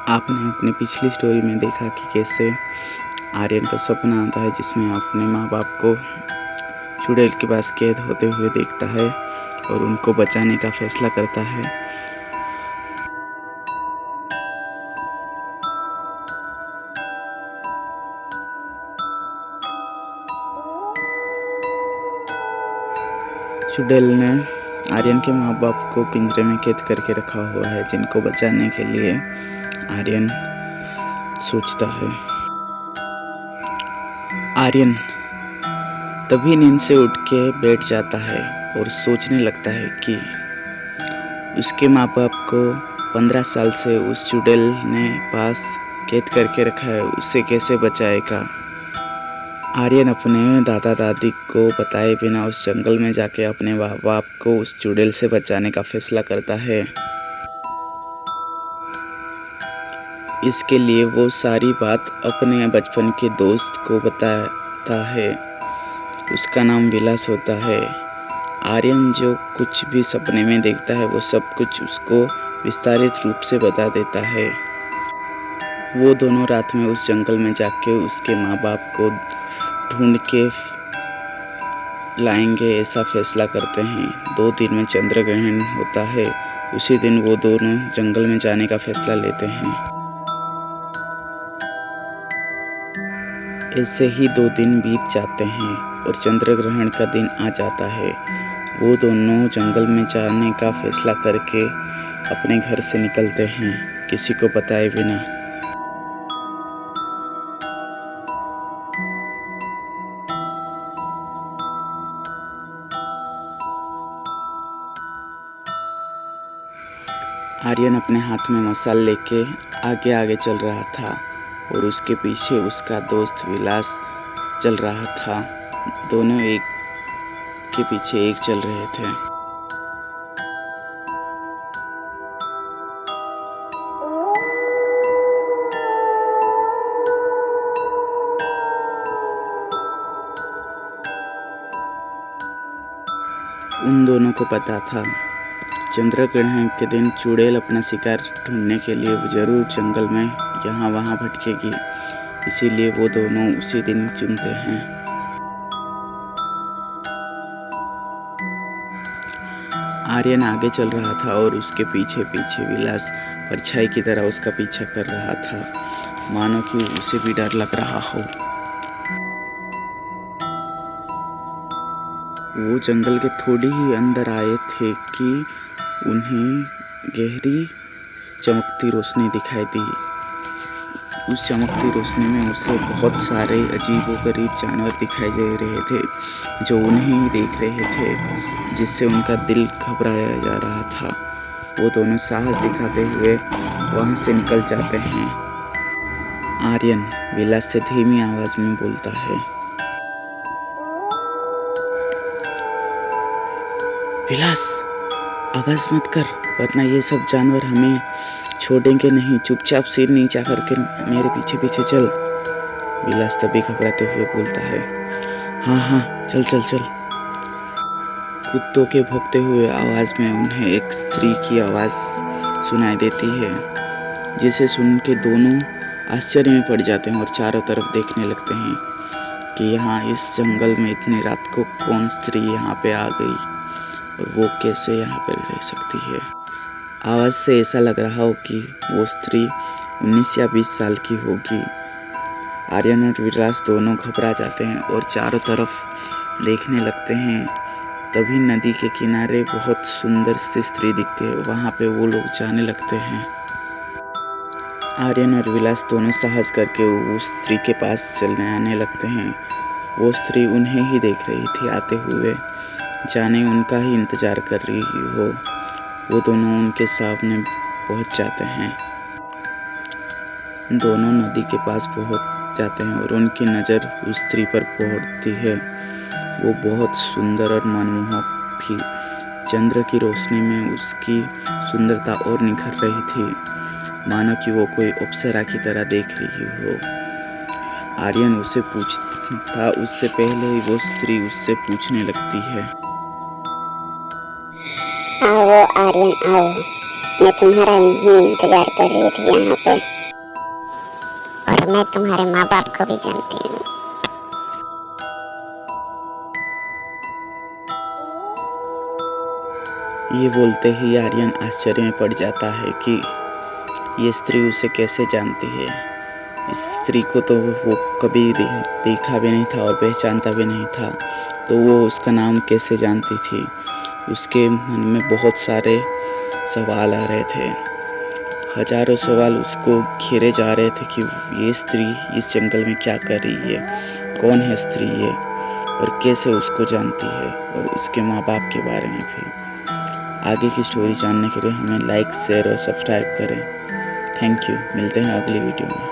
आपने अपनी पिछली स्टोरी में देखा कि कैसे आर्यन को सपना आता है जिसमें अपने माँ बाप को चुड़ैल के पास कैद होते हुए देखता है और उनको बचाने का फैसला करता है। चुड़ैल ने आर्यन के माँ बाप को पिंजरे में कैद करके रखा हुआ है, जिनको बचाने के लिए आर्यन सोचता है। आर्यन तभी नींद से उठ के बैठ जाता है और सोचने लगता है कि उसके माँ बाप को 15 साल से उस चुड़ैल ने पास कैद करके रखा है, उसे कैसे बचाएगा। आर्यन अपने दादा दादी को बताए बिना उस जंगल में जाके अपने माँ बाप को उस चुड़ैल से बचाने का फैसला करता है। इसके लिए वो सारी बात अपने बचपन के दोस्त को बताता है। उसका नाम विलास होता है। आर्यन जो कुछ भी सपने में देखता है वो सब कुछ उसको विस्तारित रूप से बता देता है। वो दोनों रात में उस जंगल में जाके उसके माँ बाप को ढूंढ के लाएंगे, ऐसा फैसला करते हैं। 2 दिन में चंद्र ग्रहण होता है। उसी दिन वो दोनों जंगल में जाने का फैसला लेते हैं। ऐसे ही 2 दिन बीत जाते हैं और चंद्र ग्रहण का दिन आ जाता है। वो दोनों जंगल में जाने का फैसला करके अपने घर से निकलते हैं, किसी को बताए बिना। आर्यन अपने हाथ में मशाल लेके आगे आगे चल रहा था और उसके पीछे उसका दोस्त विलास चल रहा था। दोनों एक के पीछे एक चल रहे थे। उन दोनों को पता था चंद्र ग्रहण के दिन चुड़ैल अपना शिकार ढूंढने के लिए जरूर जंगल में यहाँ वहाँ भटकेगी, इसीलिए वो दोनों उसी दिन चुनते हैं। आर्यन आगे चल रहा था और उसके पीछे पीछे विलास परछाई की तरह उसका पीछा कर रहा था, मानो कि उसे भी डर लग रहा हो। वो जंगल के थोड़ी ही अंदर आए थे कि उन्हें गहरी चमकती रोशनी दिखाई दी। उस चमकती रोशनी में उसे बहुत सारे अजीबोगरीब जानवर दिखाई दे रहे थे, जो उन्हें ही देख रहे थे, जिससे उनका दिल घबराया जा रहा था। वो दोनों साहस दिखाते हुए वहाँ से निकल जाते हैं। आर्यन विलास से धीमी आवाज में बोलता है, विलास आवाज मत कर, वरना ये सब जानवर हमें छोड़ेंगे नहीं। चुपचाप सिर नीचा करके मेरे पीछे पीछे चल। विलास तभी घबराते हुए बोलता है, हाँ हाँ चल चल चल। कुत्तों के भौंकते हुए आवाज में उन्हें एक स्त्री की आवाज सुनाई देती है, जिसे सुन के दोनों आश्चर्य में पड़ जाते हैं और चारों तरफ देखने लगते हैं कि यहाँ इस जंगल में इतनी रात को कौन स्त्री यहाँ पे आ गई और वो कैसे यहाँ पर रह सकती है। आवाज़ से ऐसा लग रहा हो कि वो स्त्री 19 या 20 साल की होगी। आर्यन और विलास दोनों घबरा जाते हैं और चारों तरफ देखने लगते हैं। तभी नदी के किनारे बहुत सुंदर सी स्त्री दिखती है, वहाँ पे वो लोग जाने लगते हैं। आर्यन और विलास दोनों साहस करके उस स्त्री के पास चलने आने लगते हैं। वो स्त्री उन्हें ही देख रही थी आते हुए, जाने उनका ही इंतजार कर रही हो। वो दोनों उनके सामने पहुंच जाते हैं। दोनों नदी के पास पहुंच जाते हैं और उनकी नज़र उस स्त्री पर पड़ती है। वो बहुत सुंदर और मनमोहक थी। चंद्र की रोशनी में उसकी सुंदरता और निखर रही थी, मानो कि वो कोई अप्सरा की तरह देख रही हो। आर्यन उसे पूछता उससे पहले ही वो स्त्री उससे पूछने लगती है, आओ आर्यन आओ, मैं तुम्हारा ही इंतजार कर रही थी यहाँ पे, और मैं तुम्हारे माँ बाप को भी जानती हूँ। ये बोलते ही आर्यन आश्चर्य में पड़ जाता है कि ये स्त्री उसे कैसे जानती है। इस स्त्री को तो वो कभी देखा भी नहीं था और पहचानता भी नहीं था, तो वो उसका नाम कैसे जानती थी। उसके मन में बहुत सारे सवाल आ रहे थे, हजारों सवाल उसको घेरे जा रहे थे कि ये स्त्री इस जंगल में क्या कर रही है, कौन है स्त्री ये, और कैसे उसको जानती है, और उसके माँ बाप के बारे में भी। आगे की स्टोरी जानने के लिए हमें लाइक, शेयर और सब्सक्राइब करें। Thank you. मिलते हैं अगली वीडियो में।